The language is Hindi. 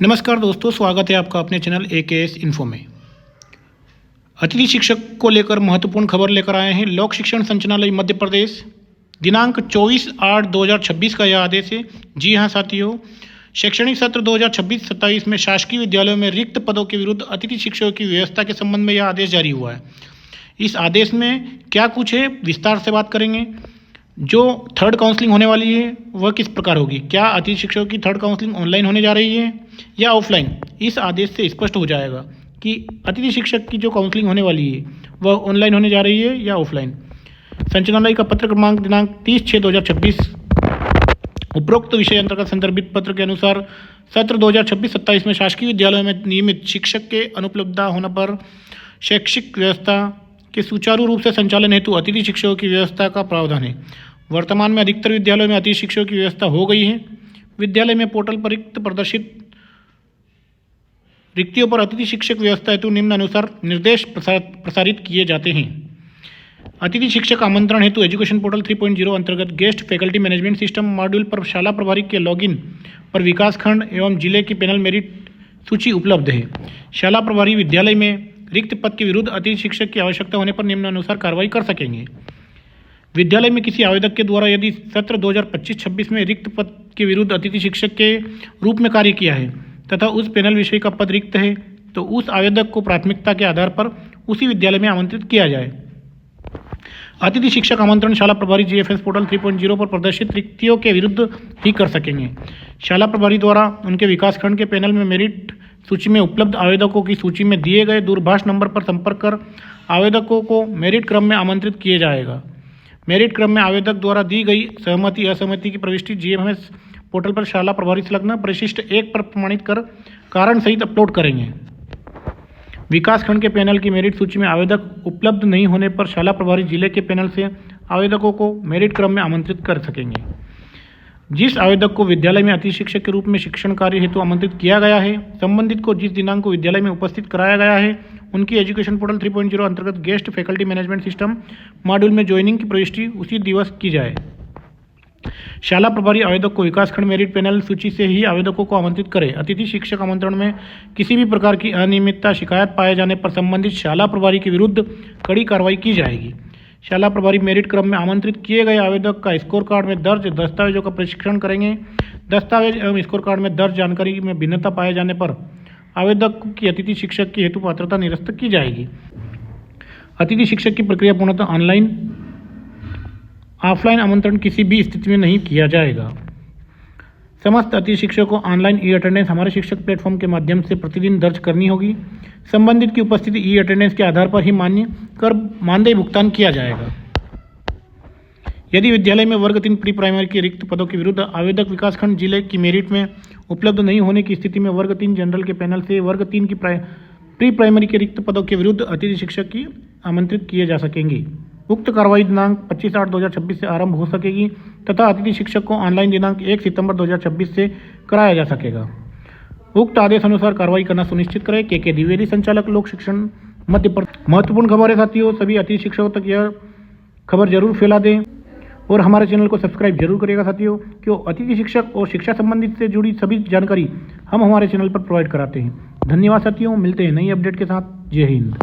नमस्कार दोस्तों, स्वागत है आपका अपने चैनल AKS इन्फो में। अतिथि शिक्षक को लेकर महत्वपूर्ण खबर लेकर आए हैं। लोक शिक्षण संचालनालय मध्य प्रदेश दिनांक 24/8/2026 का यह आदेश है। जी हाँ साथियों, शैक्षणिक सत्र 2026-27 में शासकीय विद्यालयों में रिक्त पदों के विरुद्ध अतिथि शिक्षकों की व्यवस्था के संबंध में यह आदेश जारी हुआ है। इस आदेश में क्या कुछ है, विस्तार से बात करेंगे। जो थर्ड काउंसलिंग होने वाली है वह किस प्रकार होगी, क्या अतिथि शिक्षकों की थर्ड काउंसलिंग ऑनलाइन होने जा रही है या ऑफलाइन, इस आदेश से स्पष्ट हो जाएगा कि अतिथि शिक्षक की जो काउंसलिंग होने वाली है वह ऑनलाइन होने जा रही है या ऑफलाइन। संचालनालय का पत्र क्रमांक दिनांक 30/6/2026 उपरोक्त विषय अंतर्गत संदर्भित पत्र के अनुसार सत्र 2026-27 में शासकीय विद्यालयों में नियमित शिक्षक के अनुपलब्धता होने पर शैक्षिक व्यवस्था के सुचारू रूप से संचालन हेतु अतिथि शिक्षकों की व्यवस्था का प्रावधान है। वर्तमान में अधिकतर विद्यालयों में अतिथि शिक्षकों की व्यवस्था हो गई है। विद्यालय में पोर्टल पर रिक्त प्रदर्शित रिक्तियों पर अतिथि शिक्षक व्यवस्था हेतु निम्नानुसार निर्देश प्रसारित किए जाते हैं। अतिथि शिक्षक आमंत्रण हेतु एजुकेशन पोर्टल 3.0 अंतर्गत guest faculty management system module पर शाला प्रभारी के लॉगिन पर विकासखंड एवं जिले की पैनल मेरिट सूची उपलब्ध है। शाला प्रभारी विद्यालय में रिक्त पद के विरुद्ध अतिथि शिक्षक की आवश्यकता होने पर निम्नानुसार कार्रवाई कर सकेंगे। विद्यालय में किसी आवेदक के द्वारा यदि सत्र 2025-26 में रिक्त पद के विरुद्ध अतिथि शिक्षक के रूप में कार्य किया है तथा उस पैनल विषय का पद रिक्त है तो उस आवेदक को प्राथमिकता के आधार पर उसी विद्यालय में आमंत्रित किया जाए। अतिथि शिक्षक आमंत्रण शाला प्रभारी GFS पोर्टल 3.0 पर प्रदर्शित रिक्तियों के विरुद्ध ही कर सकेंगे। शाला प्रभारी द्वारा उनके विकासखंड के पैनल में मेरिट सूची में उपलब्ध आवेदकों की सूची में दिए गए दूरभाष नंबर पर संपर्क कर आवेदकों को मेरिट क्रम में आमंत्रित किया जाएगा। मेरिट क्रम में आवेदक द्वारा दी गई सहमति असहमति की प्रविष्टि GMS पोर्टल पर शाला प्रभारी संलग्न परिशिष्ट 1 पर प्रमाणित कर कारण सहित अपलोड करेंगे। विकासखंड के पैनल की मेरिट सूची में आवेदक उपलब्ध नहीं होने पर शाला प्रभारी जिले के पैनल से आवेदकों को मेरिट क्रम में आमंत्रित कर सकेंगे। जिस आवेदक को विद्यालय में अतिथि शिक्षक के रूप में शिक्षण कार्य हेतु आमंत्रित किया गया है, संबंधित को जिस दिनांक को विद्यालय में उपस्थित कराया गया है, उनकी एजुकेशन पोर्टल 3.0 अंतर्गत guest faculty management system module में ज्वाइनिंग की प्रविष्टि उसी दिवस की जाए। शाला प्रभारी आवेदक को विकासखंड मेरिट पैनल सूची से ही आवेदकों को आमंत्रित करे। अतिथि शिक्षक आमंत्रण में किसी भी प्रकार की अनियमितता शिकायत पाए जाने पर संबंधित शाला प्रभारी के विरुद्ध कड़ी कार्रवाई की जाएगी। शाला प्रभारी मेरिट क्रम में आमंत्रित किए गए आवेदक का स्कोर कार्ड में दर्ज दस्तावेजों का परीक्षण करेंगे। दस्तावेज एवं स्कोर कार्ड में दर्ज जानकारी में भिन्नता पाए जाने पर आवेदक की अतिथि शिक्षक की हेतु पात्रता निरस्त की जाएगी। अतिथि शिक्षक की प्रक्रिया पूर्णतः ऑनलाइन, ऑफलाइन आमंत्रण किसी भी स्थिति में नहीं किया जाएगा। समस्त अतिथि शिक्षकों को ऑनलाइन ई-अटेंडेंस हमारे शिक्षक प्लेटफॉर्म के माध्यम से प्रतिदिन दर्ज करनी होगी। संबंधित की उपस्थिति ई-अटेंडेंस के आधार पर ही मानदेय भुगतान किया जाएगा। यदि विद्यालय में वर्ग 3 प्री प्राइमरी के रिक्त पदों के विरुद्ध आवेदक विकासखंड जिले की मेरिट में उपलब्ध नहीं होने की स्थिति में वर्ग 3 जनरल के पैनल से वर्ग 3 की प्री प्राइमरी के रिक्त पदों के विरुद्ध अतिथि शिक्षक की आमंत्रित किए जा सकेंगे। उक्त कार्रवाई दिनांक 25/8/2026 से आरंभ हो सकेगी तथा अतिथि शिक्षक को ऑनलाइन दिनांक 1 सितंबर 2026 से कराया जा सकेगा। उक्त आदेश अनुसार कार्रवाई करना सुनिश्चित करें। KK द्विवेदी, संचालक लोक शिक्षण मध्य प्रदेश। महत्वपूर्ण खबर है साथियों, सभी अतिथि शिक्षकों तक यह खबर जरूर फैला दें और हमारे चैनल को सब्सक्राइब जरूर करिएगा साथियों, क्यों अतिथि शिक्षक और शिक्षा संबंधित से जुड़ी सभी जानकारी हम हमारे चैनल पर प्रोवाइड कराते हैं। धन्यवाद साथियों, मिलते हैं नई अपडेट के साथ। जय हिंद।